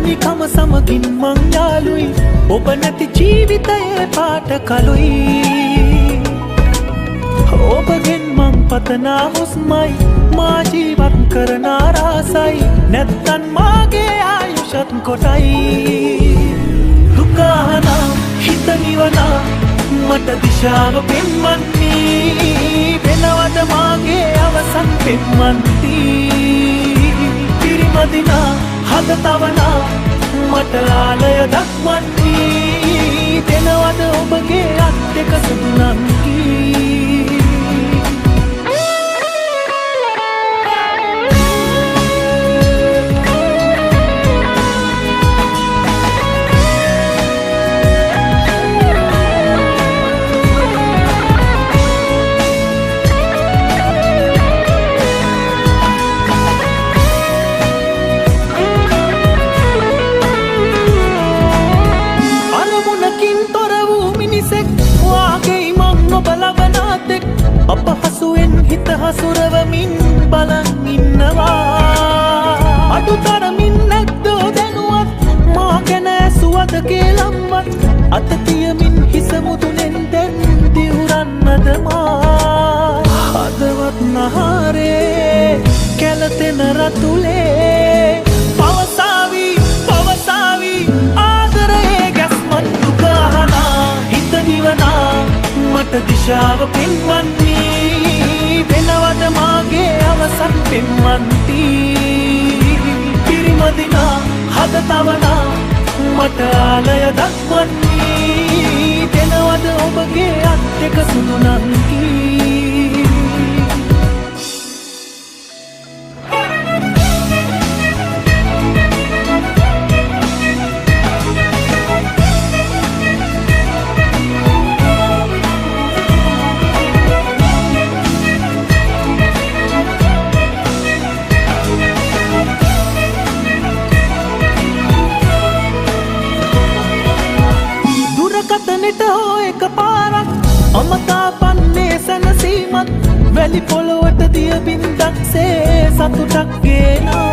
තනිකම සමගින් මං යාළුයි ඔබ නැති ජීවිතයේ පාට කළුයි ඔබගෙන් මං පතනා හුස්මයි මා ජීවත් කරන ආසයි නැත්තන් මාගේ ආයුෂත් කොටයි දුකහනා හිත නිවනා මට දිශාව පෙන්වන්නේ වෙනවද මාගේ අවසන් පෙන්වන්ති පිරිමදිනා හද තවනා මට ආලය දක්වන්නේ දෙනවද ඔබගේ අත් දෙක සුදුනන්කී අපහසුවෙන් හිත හසුරවමින් බලන් ඉන්නවා අඩුතරමින් නැද්දෝ දැනුවත් මා ගැන ඇසුවද කේලම්වත් අතතියමින් හිස මුදුනෙන් දැන් දිවුරන්නද මා හදවත් නහරේ කැළතෙන රතුලේ පවසාවි ආදරයේ ගැස්මත් දුකහනා හිත නිවනා මට දිශාව පෙන්වන්නේ වෙනවද මාගේ අවසන් පෙන්වන්ති පිරිමදිනා හද තවනා මට ආලය දක්වන්නේ දෙනවද ඔබගේ අත් දෙක සුදුනන්කී කතනෙට හෝ එක පාරක් අමතා පන්නේ සැනසීමත් වැලි පොළොවට දිය බින්දක්සේ සතුටක් ගේනා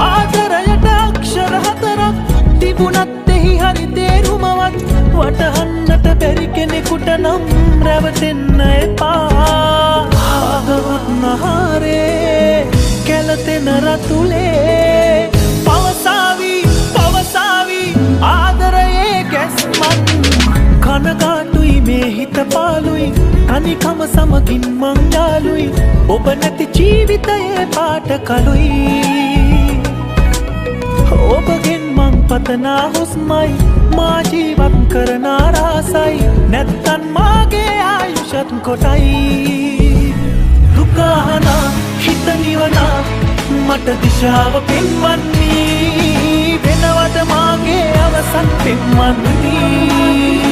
ආදරයට අක්ෂර 4ක් තිබුණත් එහි හරි තේරුමවත් වටහන්නට බැරි කෙනෙකුට නම් රැවටෙන්න එපා ආගවත් නහරේ කැළතෙන රතුලේ පවසාවි ආදරයේ ගැස්මත් කනගාටුයි මේ හිත පාළුයි තනිකම සමගින් මං යාළුයි ඔබ නැති ජීවිතයේ පාට කළුයි ඔබගෙන් මං පතනා හුස්මයි මා ජීවත් කරන ආසයි නැත්තන් මාගේ ආයුෂත් කොටයි දුකහනා හිත නිවනා මට දිශාව පෙන්වන්නේ වෙනවද මාගේ අවසන් පෙන්වන්ති